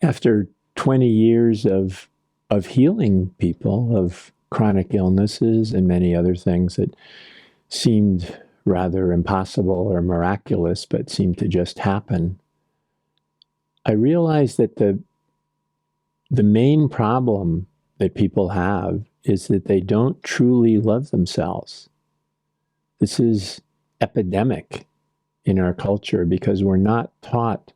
after 20 years of healing people of chronic illnesses and many other things that seemed rather impossible or miraculous, but seemed to just happen, I realized that the main problem that people have is that they don't truly love themselves. This is epidemic in our culture because we're not taught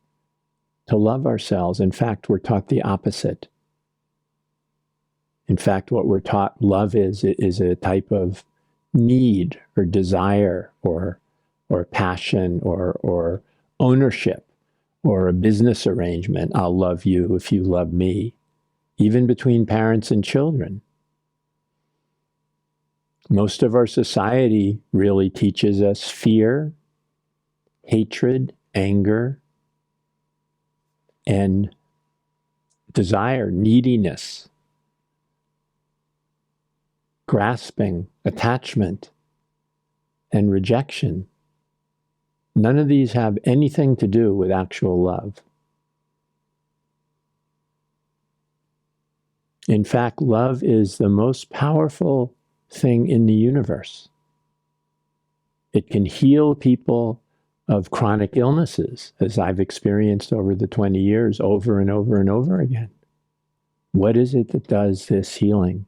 to love ourselves. In fact, we're taught the opposite. In fact, what we're taught love is a type of need or desire or passion or ownership or a business arrangement. I'll love you if you love me, even between parents and children. Most of our society really teaches us fear, hatred, anger, and desire, neediness, grasping, attachment, and rejection. None of these have anything to do with actual love. In fact, love is the most powerful thing in the universe. It can heal people of chronic illnesses, as I've experienced over the 20 years, over and over and over again. What is it that does this healing?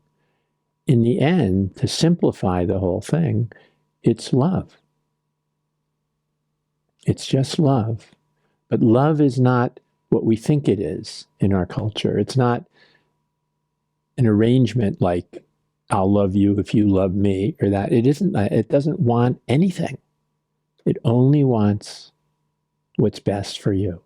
In the end, to simplify the whole thing, it's love. It's just love. But love is not what we think it is in our culture. It's not an arrangement like, I'll love you if you love me, or that. It isn't. It doesn't want anything. It only wants what's best for you.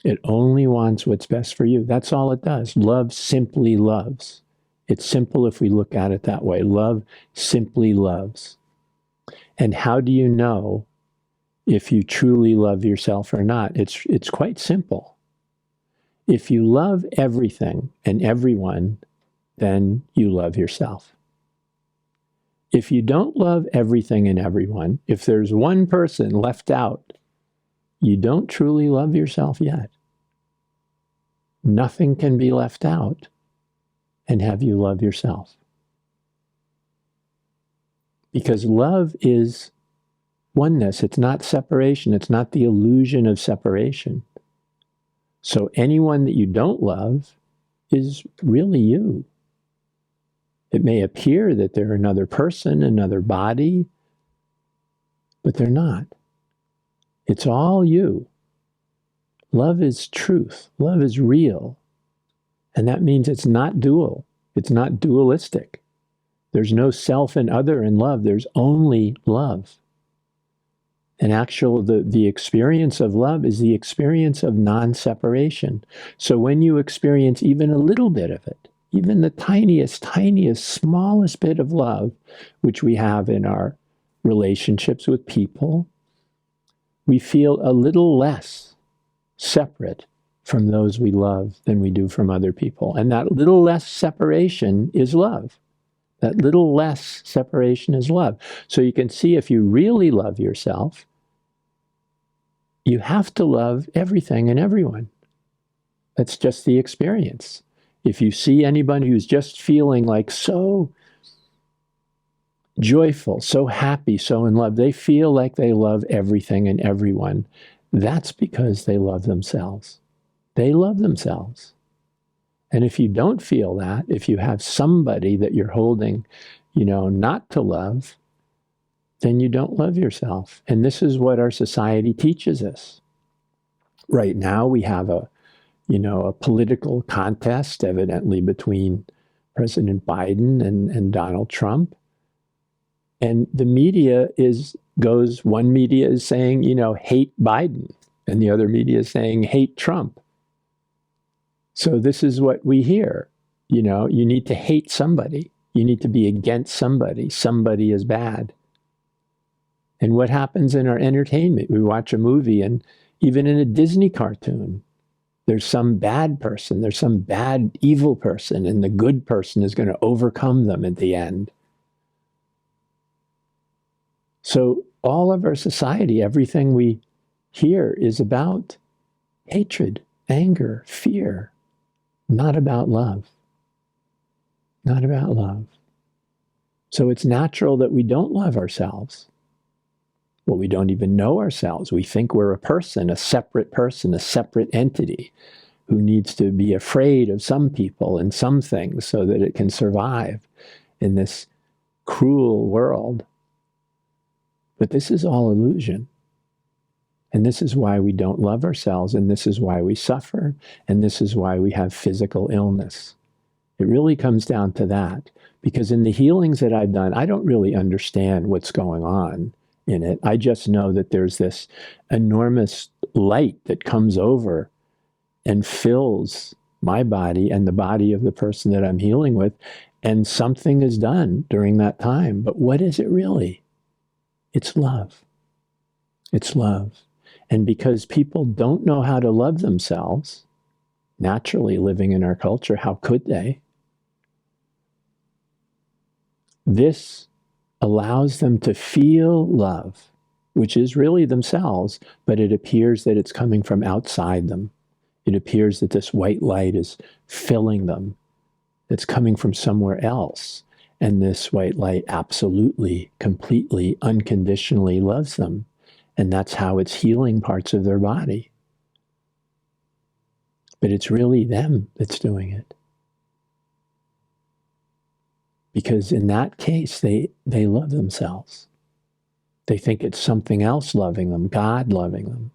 It only wants what's best for you. That's all it does. Love simply loves. It's simple if we look at it that way. Love simply loves. And how do you know if you truly love yourself or not? It's quite simple. If you love everything and everyone, then you love yourself. If you don't love everything and everyone, if there's one person left out, you don't truly love yourself yet. Nothing can be left out and have you love yourself. Because love is oneness. It's not separation. It's not the illusion of separation. So anyone that you don't love is really you. It may appear that they're another person, another body, but they're not. It's all you. Love is truth. Love is real. And that means it's not dual. It's not dualistic. There's no self and other in love. There's only love. And the experience of love is the experience of non-separation. So when you experience even a little bit of it, even the tiniest, smallest bit of love, which we have in our relationships with people, we feel a little less separate from those we love than we do from other people. And that little less separation is love. That little less separation is love. So you can see if you really love yourself, you have to love everything and everyone. That's just the experience. If you see anybody who's just feeling like so joyful, so happy, so in love, they feel like they love everything and everyone, that's because they love themselves. They love themselves. And if you don't feel that, if you have somebody that you're holding, not to love, then you don't love yourself. And this is what our society teaches us. Right now we have a political contest, evidently, between President Biden and Donald Trump. And the media one media is saying, hate Biden, and the other media is saying, hate Trump. So this is what we hear. You need to hate somebody. You need to be against somebody. Somebody is bad. And what happens in our entertainment? We watch a movie, and even in a Disney cartoon, there's some bad person, there's some bad, evil person, and the good person is going to overcome them at the end. So all of our society, everything we hear is about hatred. anger, fear, not about love. Not about love. So it's natural that we don't love ourselves. Well, we don't even know ourselves. We think we're a person, a separate entity who needs to be afraid of some people and some things so that it can survive in this cruel world. But this is all illusion. And this is why we don't love ourselves, and this is why we suffer, and this is why we have physical illness. It really comes down to that, because in the healings that I've done, I don't really understand what's going on in it. I just know that there's this enormous light that comes over and fills my body and the body of the person that I'm healing with, and something is done during that time. But what is it really? It's love. It's love. And because people don't know how to love themselves, naturally living in our culture, how could they? This allows them to feel love, which is really themselves, but it appears that it's coming from outside them. It appears that this white light is filling them. It's coming from somewhere else. And this white light absolutely, completely, unconditionally loves them. And that's how it's healing parts of their body. But it's really them that's doing it. Because in that case, they love themselves. They think it's something else loving them, God loving them.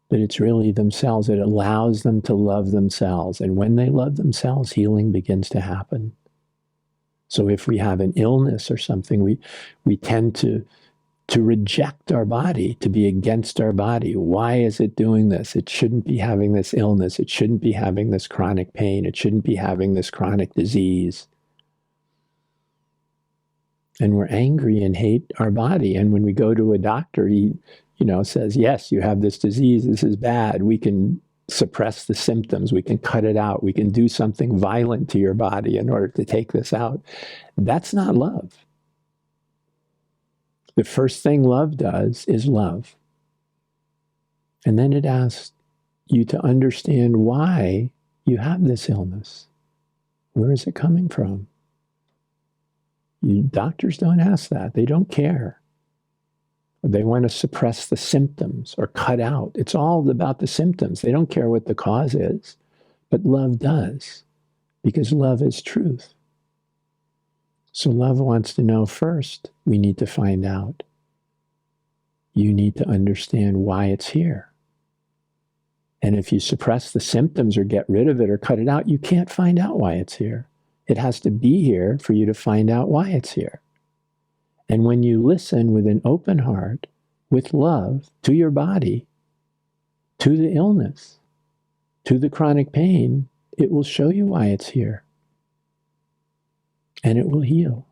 But it's really themselves. It allows them to love themselves. And when they love themselves, healing begins to happen. So if we have an illness or something, we tend to reject our body, to be against our body. Why is it doing this? It shouldn't be having this illness. It shouldn't be having this chronic pain. It shouldn't be having this chronic disease. And we're angry and hate our body. And when we go to a doctor, he, says, yes, you have this disease. This is bad. We can suppress the symptoms. We can cut it out. We can do something violent to your body in order to take this out. That's not love. The first thing love does is love. And then it asks you to understand why you have this illness. Where is it coming from? Doctors don't ask that. They don't care. They want to suppress the symptoms or cut out. It's all about the symptoms. They don't care what the cause is. But love does, because love is truth. So love wants to know first, we need to find out. You need to understand why it's here. And if you suppress the symptoms or get rid of it or cut it out, you can't find out why it's here. It has to be here for you to find out why it's here. And when you listen with an open heart, with love to your body, to the illness, to the chronic pain, it will show you why it's here. And it will heal.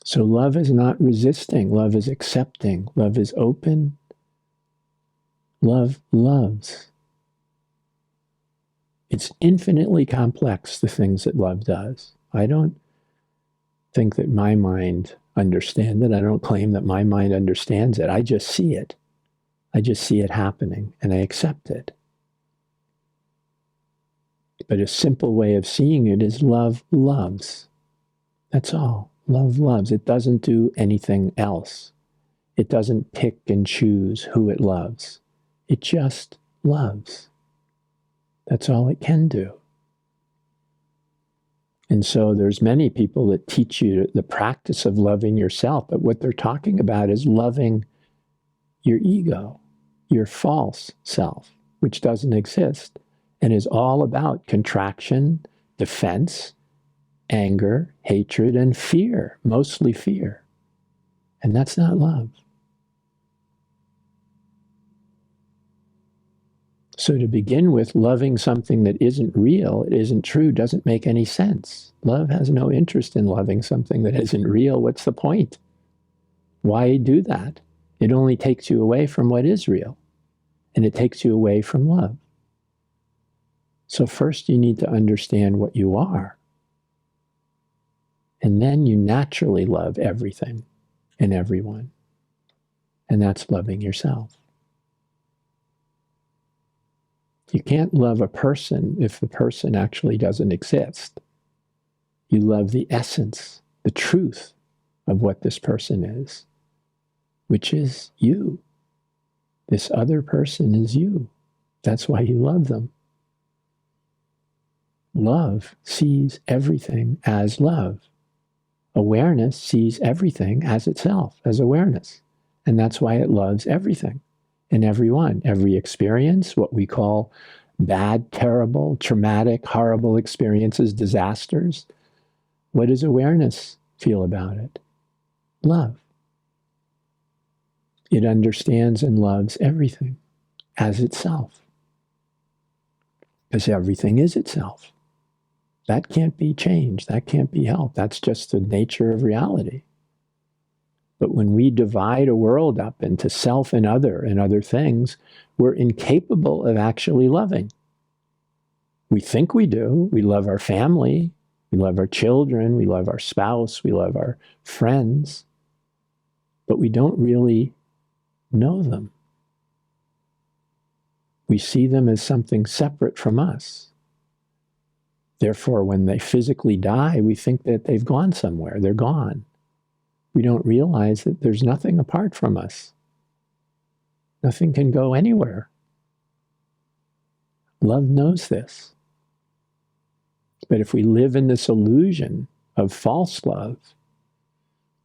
So love is not resisting. Love is accepting. Love is open. Love loves. It's infinitely complex, the things that love does. I don't think that my mind understands it. I don't claim that my mind understands it. I just see it. I just see it happening, and I accept it. But a simple way of seeing it is love loves. That's all. Love loves. It doesn't do anything else. It doesn't pick and choose who it loves. It just loves. That's all it can do. And so there's many people that teach you the practice of loving yourself, but what they're talking about is loving your ego, your false self, which doesn't exist, and is all about contraction, defense, anger, hatred, and fear, mostly fear. And that's not love. So to begin with, loving something that isn't real, it isn't true, doesn't make any sense. Love has no interest in loving something that isn't real. What's the point? Why do that? It only takes you away from what is real, and it takes you away from love. So first you need to understand what you are, and then you naturally love everything and everyone. And that's loving yourself. You can't love a person if the person actually doesn't exist. You love the essence, the truth of what this person is, which is you. This other person is you. That's why you love them. Love sees everything as love. Awareness sees everything as itself, as awareness. And that's why it loves everything and everyone, every experience, what we call bad, terrible, traumatic, horrible experiences, disasters. What does awareness feel about it? Love. It understands and loves everything as itself. Because everything is itself. That can't be changed. That can't be helped. That's just the nature of reality. But when we divide a world up into self and other things, we're incapable of actually loving. We think we do. We love our family. We love our children. We love our spouse. We love our friends. But we don't really know them. We see them as something separate from us. Therefore, when they physically die, we think that they've gone somewhere. They're gone. We don't realize that there's nothing apart from us. Nothing can go anywhere. Love knows this. But if we live in this illusion of false love,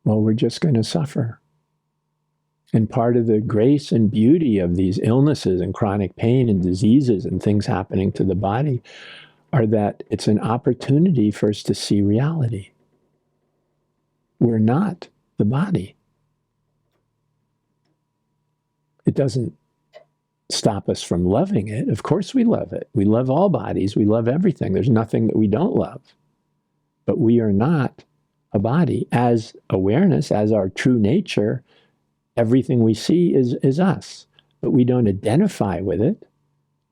well, we're just going to suffer. And part of the grace and beauty of these illnesses and chronic pain and diseases and things happening to the body are that it's an opportunity for us to see reality. We're not the body. It doesn't stop us from loving it. Of course we love it. We love all bodies. We love everything. There's nothing that we don't love. But we are not a body. As awareness, as our true nature, everything we see is us. But we don't identify with it.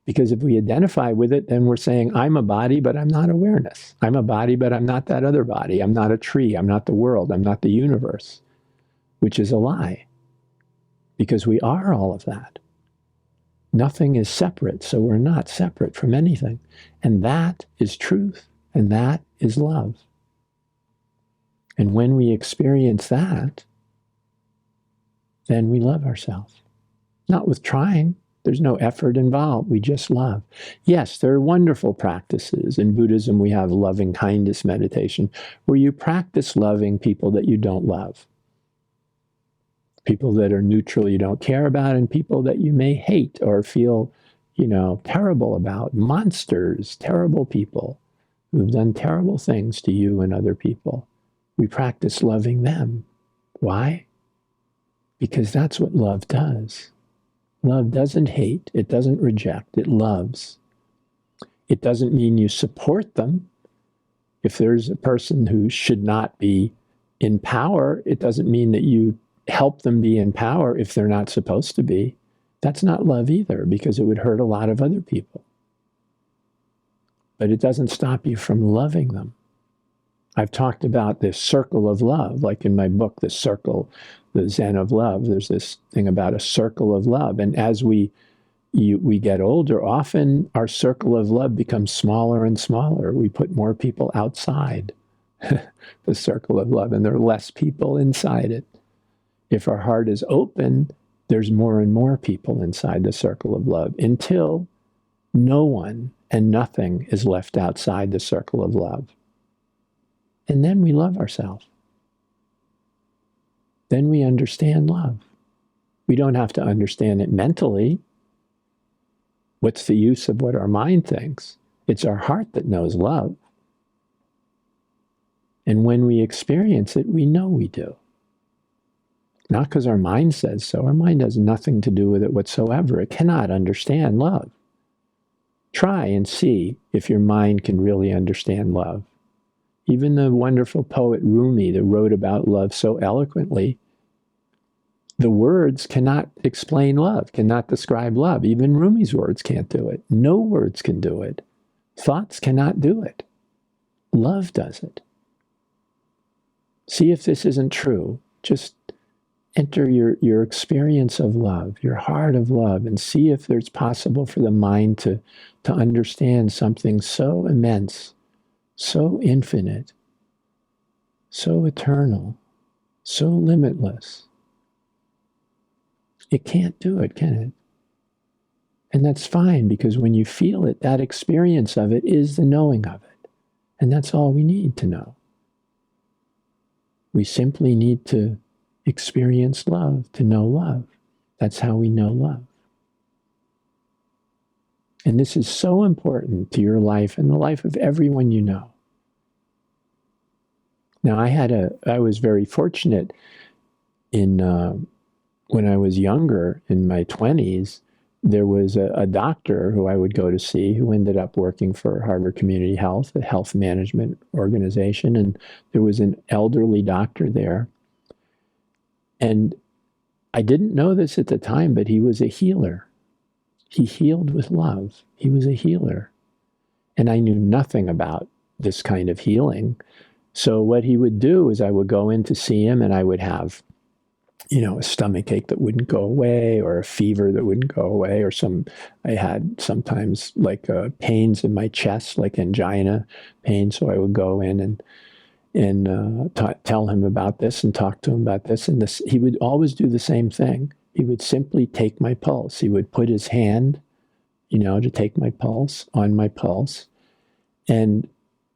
Because if we identify with it, then we're saying, I'm a body, but I'm not awareness. I'm a body, but I'm not that other body. I'm not a tree. I'm not the world. I'm not the universe, which is a lie. Because we are all of that. Nothing is separate, so we're not separate from anything. And that is truth, and that is love. And when we experience that, then we love ourselves. Not with trying. There's no effort involved. We just love. Yes, there are wonderful practices. In Buddhism, we have loving kindness meditation, where you practice loving people that you don't love. People that are neutral you don't care about, and people that you may hate or feel, terrible about. Monsters, terrible people who've done terrible things to you and other people. We practice loving them. Why? Because that's what love does. Love doesn't hate, it doesn't reject, it loves. It doesn't mean you support them. If there's a person who should not be in power, it doesn't mean that you help them be in power if they're not supposed to be. That's not love either, because it would hurt a lot of other people. But it doesn't stop you from loving them. I've talked about this circle of love, like in my book, The Circle, the Zen of Love. There's this thing about a circle of love. And as we get older, often our circle of love becomes smaller and smaller. We put more people outside the circle of love, and there are less people inside it. If our heart is open, there's more and more people inside the circle of love, until no one and nothing is left outside the circle of love. And then we love ourselves. Then we understand love. We don't have to understand it mentally. What's the use of what our mind thinks? It's our heart that knows love. And when we experience it, we know we do. Not because our mind says so. Our mind has nothing to do with it whatsoever. It cannot understand love. Try and see if your mind can really understand love. Even the wonderful poet Rumi that wrote about love so eloquently, the words cannot explain love, cannot describe love. Even Rumi's words can't do it. No words can do it. Thoughts cannot do it. Love does it. See if this isn't true. Just enter your experience of love, your heart of love, and see if it's possible for the mind to understand something so immense, so infinite, so eternal, so limitless. It can't do it, can it? And that's fine, because when you feel it, that experience of it is the knowing of it. And that's all we need to know. We simply need to experience love, to know love. That's how we know love. And this is so important to your life and the life of everyone you know. Now, I was very fortunate in, when I was younger, in my 20s, there was a doctor who I would go to see who ended up working for Harvard Community Health, a health management organization. And there was an elderly doctor there. And I didn't know this at the time, but he was a healer. He healed with love. He was a healer. And I knew nothing about this kind of healing. So what he would do is I would go in to see him, and I would have, a stomach ache that wouldn't go away, or a fever that wouldn't go away, or I had sometimes like pains in my chest, like angina pain. So I would go in and tell him about this and talk to him about this. And he would always do the same thing. He would simply take my pulse. He would put his hand, to take my pulse, on my pulse. And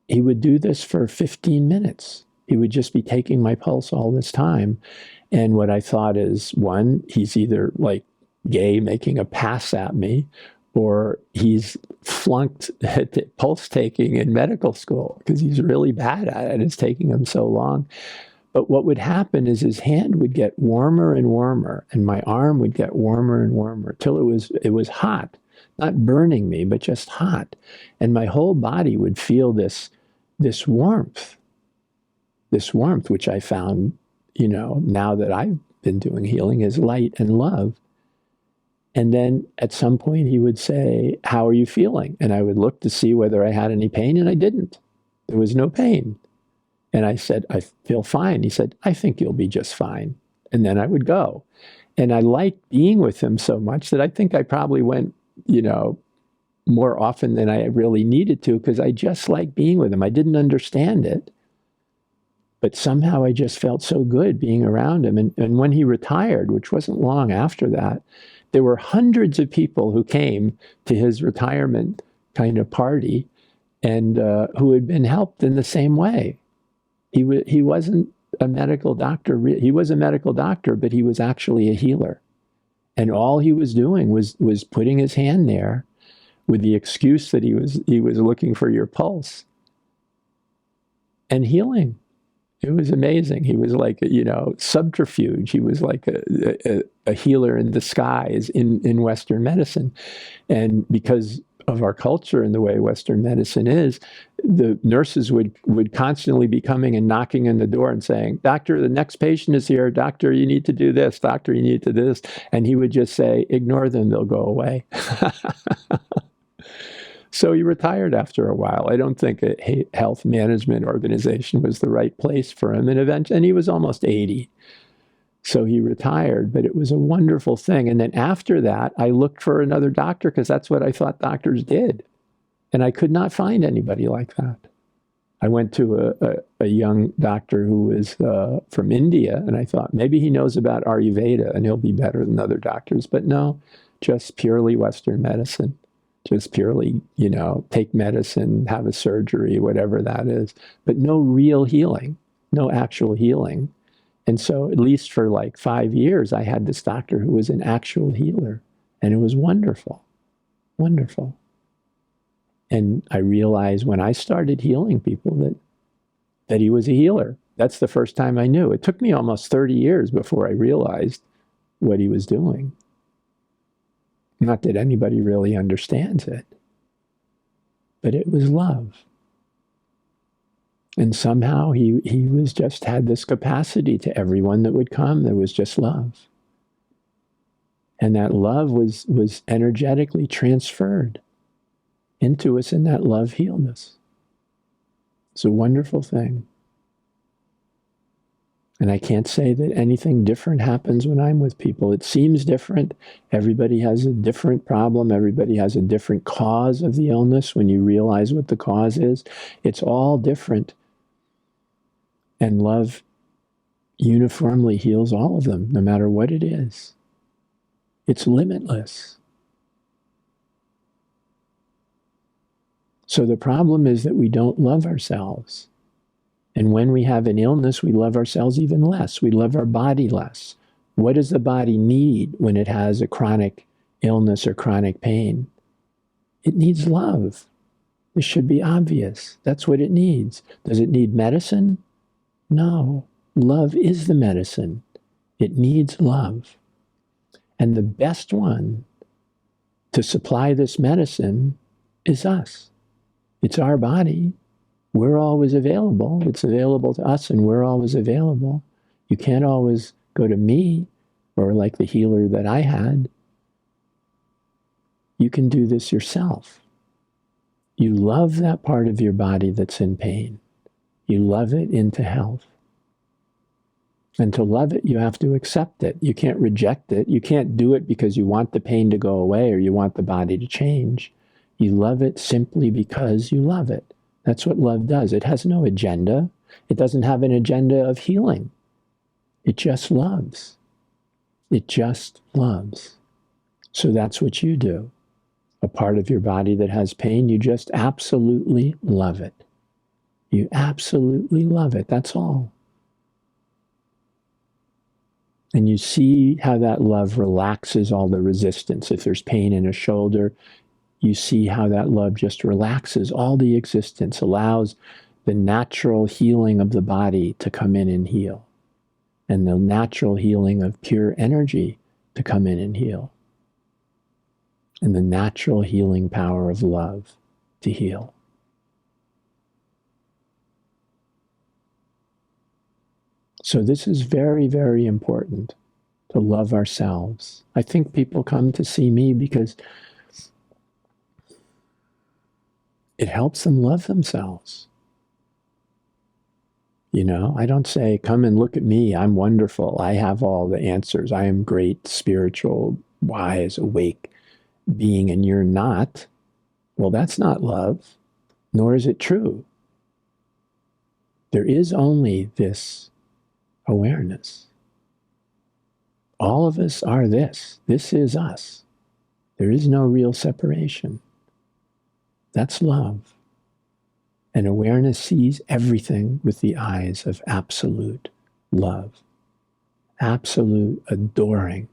he would do this for 15 minutes. He would just be taking my pulse all this time. And what I thought is, one, he's either like gay making a pass at me, or he's flunked pulse taking in medical school because he's really bad at it. It's taking him so long. But what would happen is his hand would get warmer and warmer, and my arm would get warmer and warmer till it was hot, not burning me, but just hot. And my whole body would feel this warmth, which I found, now that I've been doing healing, is light and love. And then at some point he would say, "How are you feeling?" And I would look to see whether I had any pain, and I didn't. There was no pain. And I said, "I feel fine." He said, "I think you'll be just fine." And then I would go. And I liked being with him so much that I think I probably went, more often than I really needed to, because I just liked being with him. I didn't understand it, but somehow I just felt so good being around him. And when he retired, which wasn't long after that, there were hundreds of people who came to his retirement kind of party, and who had been helped in the same way. He wasn't a medical doctor. He was a medical doctor, but he was actually a healer. And all he was doing was putting his hand there with the excuse that he was looking for your pulse, and healing. It was amazing. He was like, subterfuge. He was like a healer in disguise in Western medicine. And because of our culture and the way Western medicine is, the nurses would constantly be coming and knocking on the door and saying, "Doctor, the next patient is here. Doctor, you need to do this. Doctor, you need to do this." And he would just say, "Ignore them, they'll go away." So he retired after a while. I don't think a health management organization was the right place for him. And he was almost 80. So he retired, but it was a wonderful thing. And then after that, I looked for another doctor, because that's what I thought doctors did. And I could not find anybody like that. I went to a young doctor who was from India, and I thought maybe he knows about Ayurveda and he'll be better than other doctors. But no, just purely Western medicine. Just purely, take medicine, have a surgery, whatever that is. But no real healing, no actual healing. And so at least for like 5 years, I had this doctor who was an actual healer. And it was wonderful, wonderful. And I realized when I started healing people that he was a healer. That's the first time I knew. It took me almost 30 years before I realized what he was doing. Not that anybody really understands it, but it was love. And somehow he was just had this capacity to everyone that would come. There was just love. And that love was energetically transferred into us, and that love healed us. It's a wonderful thing. And I can't say that anything different happens when I'm with people. It seems different. Everybody has a different problem. Everybody has a different cause of the illness when you realize what the cause is. It's all different. And love uniformly heals all of them, no matter what it is. It's limitless. So the problem is that we don't love ourselves. And when we have an illness, we love ourselves even less. We love our body less. What does the body need when it has a chronic illness or chronic pain? It needs love. This should be obvious. That's what it needs. Does it need medicine? No. Love is the medicine. It needs love. And the best one to supply this medicine is us. It's our body. We're always available. It's available to us, and we're always available. You can't always go to me or like the healer that I had. You can do this yourself. You love that part of your body that's in pain. You love it into health. And to love it, you have to accept it. You can't reject it. You can't do it because you want the pain to go away or you want the body to change. You love it simply because you love it. That's what love does. It has no agenda. It doesn't have an agenda of healing. It just loves. It just loves. So that's what you do. A part of your body that has pain, you just absolutely love it. You absolutely love it. That's all. And you see how that love relaxes all the resistance. If there's pain in a shoulder, you see how that love just relaxes all the existence, allows the natural healing of the body to come in and heal, and the natural healing of pure energy to come in and heal, and the natural healing power of love to heal. So this is very, very important, to love ourselves. I think people come to see me because it helps them love themselves. You know, I don't say, come and look at me, I'm wonderful, I have all the answers, I am great, spiritual, wise, awake being, and you're not. Well, that's not love, nor is it true. There is only this awareness. All of us are this. This is us. There is no real separation. That's love. And awareness sees everything with the eyes of absolute love. Absolute adoring.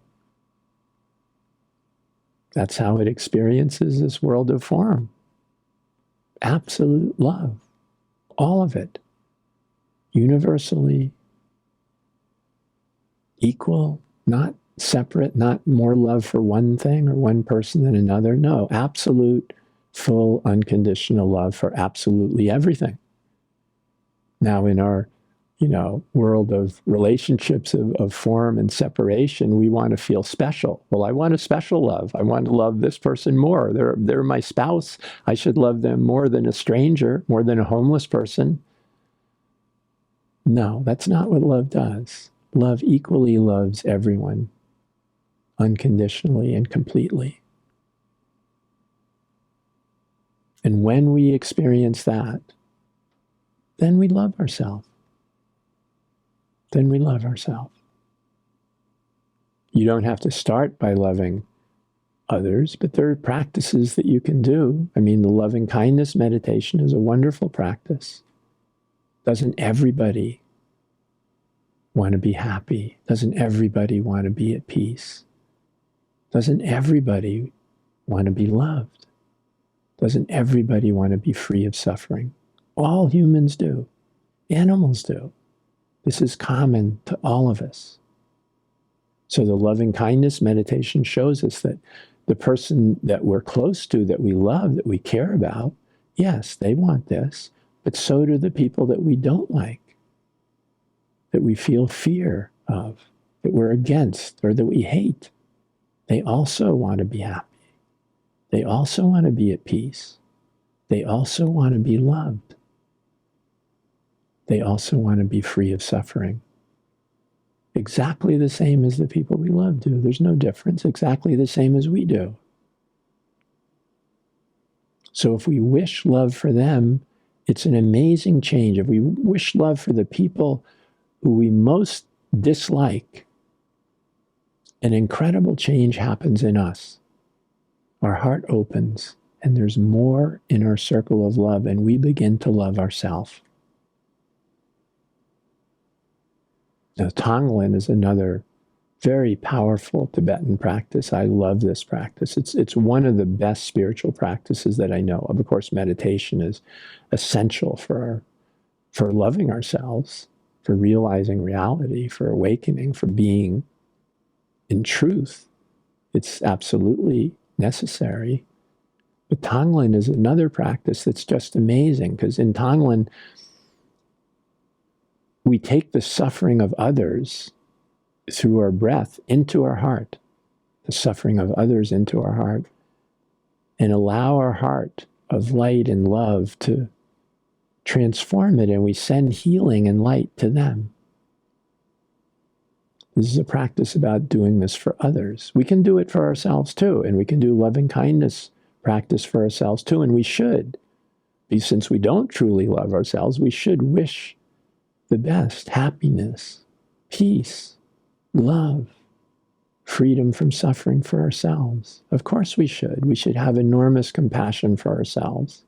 That's how it experiences this world of form. Absolute love. All of it. Universally equal, not separate, not more love for one thing or one person than another. No, absolute, full, unconditional love for absolutely everything. Now in our, world of relationships of form and separation, we want to feel special. Well, I want a special love. I want to love this person more. They're my spouse. I should love them more than a stranger, more than a homeless person. No, that's not what love does. Love equally loves everyone, unconditionally and completely. And when we experience that, then we love ourselves. Then we love ourselves. You don't have to start by loving others, but there are practices that you can do. I mean, the loving kindness meditation is a wonderful practice. Doesn't everybody want to be happy? Doesn't everybody want to be at peace? Doesn't everybody want to be loved? Doesn't everybody want to be free of suffering? All humans do. Animals do. This is common to all of us. So the loving kindness meditation shows us that the person that we're close to, that we love, that we care about, yes, they want this, but so do the people that we don't like, that we feel fear of, that we're against, or that we hate. They also want to be happy. They also want to be at peace. They also want to be loved. They also want to be free of suffering. exactly the same as the people we love do. There's no difference, exactly the same as we do. So if we wish love for them, it's an amazing change. If we wish love for the people who we most dislike, an incredible change happens in us. Our heart opens, and there's more in our circle of love, and we begin to love ourselves. Now, Tongling is another very powerful Tibetan practice. I love this practice. It's one of the best spiritual practices that I know of. Of course, meditation is essential for loving ourselves, for realizing reality, for awakening, for being in truth. It's absolutely necessary. But Tongling is another practice that's just amazing, because in Tongling, we take the suffering of others through our breath into our heart, the suffering of others into our heart, and allow our heart of light and love to transform it, and we send healing and light to them. This is a practice about doing this for others. We can do it for ourselves too, and we can do loving kindness practice for ourselves too, and we should. Since we don't truly love ourselves, we should wish the best, happiness, peace, love, freedom from suffering for ourselves. Of course we should. We should have enormous compassion for ourselves.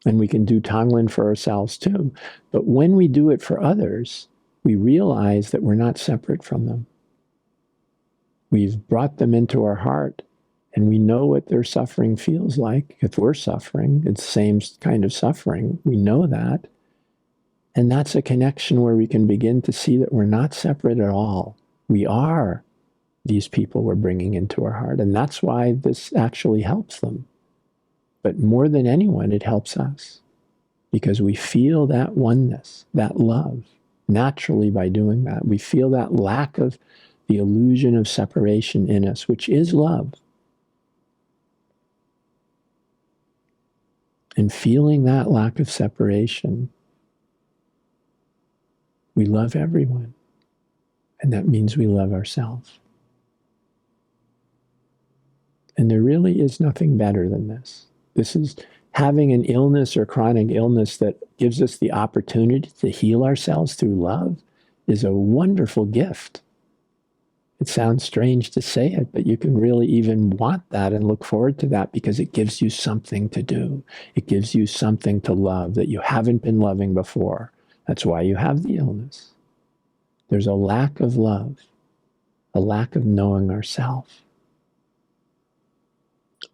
And we can do Tongling for ourselves too. But when we do it for others, we realize that we're not separate from them. We've brought them into our heart, and we know what their suffering feels like. If we're suffering, it's the same kind of suffering. We know that. And that's a connection where we can begin to see that we're not separate at all. We are these people we're bringing into our heart. And that's why this actually helps them. But more than anyone, it helps us, because we feel that oneness, that love, naturally by doing that. We feel that lack of the illusion of separation in us, which is love. And feeling that lack of separation, we love everyone. And that means we love ourselves. And there really is nothing better than this. This is having an illness or chronic illness that gives us the opportunity to heal ourselves through love is a wonderful gift. It sounds strange to say it, but you can really even want that and look forward to that, because it gives you something to do. It gives you something to love that you haven't been loving before. That's why you have the illness. There's a lack of love, a lack of knowing ourselves.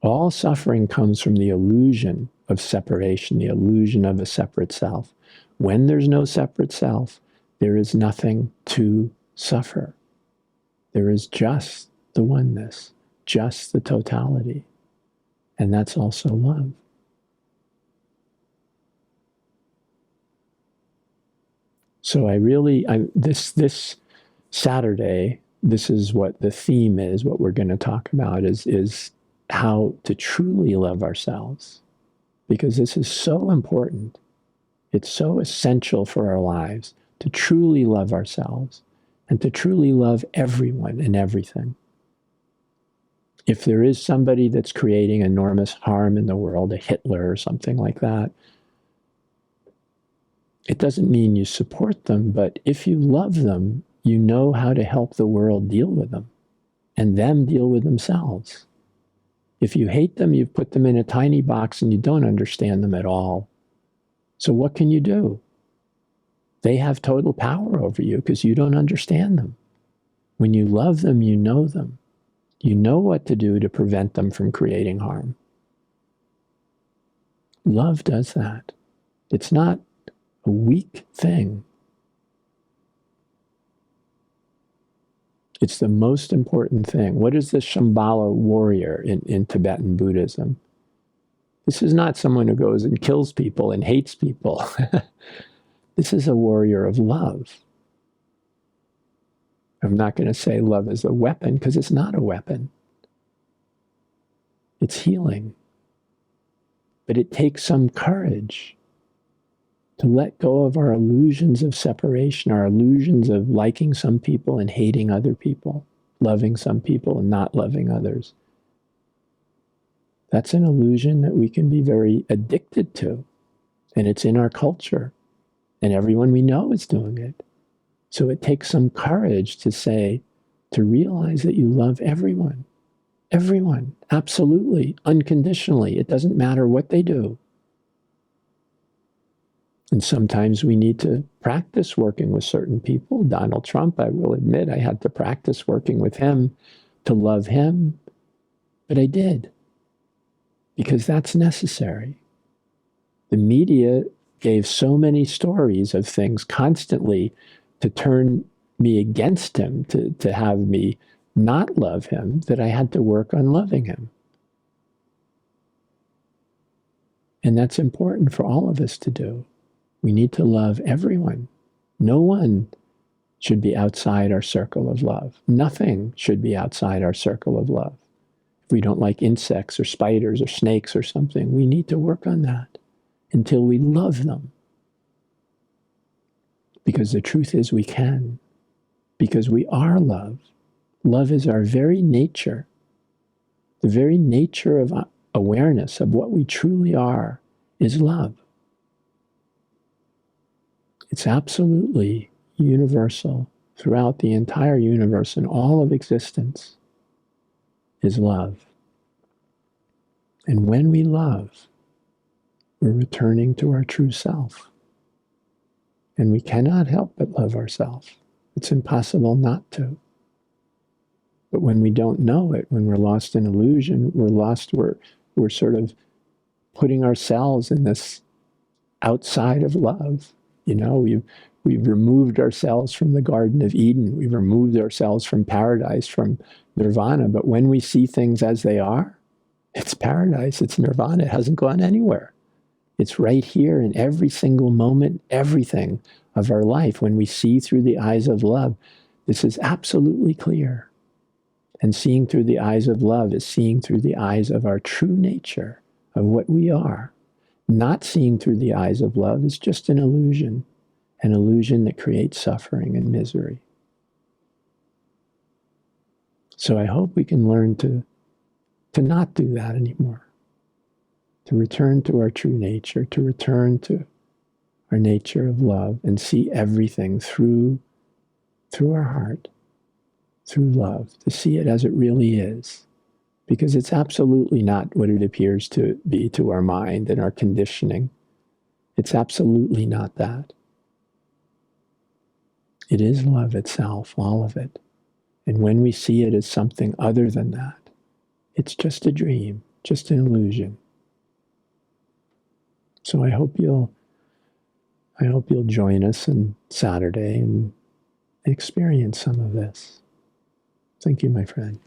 All suffering comes from the illusion of separation, the illusion of a separate self. When there's no separate self, there is nothing to suffer. There is just the oneness, just the totality. And that's also love. So this Saturday, this is what the theme is, what we're going to talk about is how to truly love ourselves. Because this is so important. It's so essential for our lives to truly love ourselves and to truly love everyone and everything. If there is somebody that's creating enormous harm in the world, a Hitler or something like that, it doesn't mean you support them, but if you love them, you know how to help the world deal with them and them deal with themselves. If you hate them, you've put them in a tiny box and you don't understand them at all. So what can you do? They have total power over you because you don't understand them. When you love them, you know them. You know what to do to prevent them from creating harm. Love does that. It's not a weak thing. It's the most important thing. What is the Shambala Warrior in Tibetan Buddhism? This is not someone who goes and kills people and hates people. This is a warrior of love. I'm not going to say love is a weapon, because it's not a weapon. It's healing. But it takes some courage. To let go of our illusions of separation, our illusions of liking some people and hating other people, loving some people and not loving others. That's an illusion that we can be very addicted to, and it's in our culture, and everyone we know is doing it. So it takes some courage to say, to realize that you love everyone. Everyone, absolutely, unconditionally. It doesn't matter what they do. And sometimes we need to practice working with certain people. Donald Trump, I will admit, I had to practice working with him to love him, but I did, because that's necessary. The media gave so many stories of things constantly to turn me against him, to have me not love him, that I had to work on loving him. And that's important for all of us to do. We need to love everyone. No one should be outside our circle of love. Nothing should be outside our circle of love. If we don't like insects or spiders or snakes or something, we need to work on that until we love them. Because the truth is we can. Because we are love. Love is our very nature. The very nature of awareness of what we truly are is love. It's absolutely universal throughout the entire universe, and all of existence is love. And when we love, we're returning to our true self. And we cannot help but love ourselves. It's impossible not to. But when we don't know it, when we're lost in illusion, we're sort of putting ourselves in this outside of love. You know, we've removed ourselves from the Garden of Eden. We've removed ourselves from paradise, from nirvana. But when we see things as they are, it's paradise, it's nirvana. It hasn't gone anywhere. It's right here in every single moment, everything of our life. When we see through the eyes of love, this is absolutely clear. And seeing through the eyes of love is seeing through the eyes of our true nature, of what we are. Not seeing through the eyes of love is just an illusion that creates suffering and misery. So I hope we can learn to not do that anymore, to return to our true nature, to return to our nature of love and see everything through our heart, through love, to see it as it really is. Because it's absolutely not what it appears to be to our mind and our conditioning. It's absolutely not that. It is love itself, all of it. And when we see it as something other than that, it's just a dream, just an illusion. So I hope you'll join us on Saturday and experience some of this. Thank you, my friend.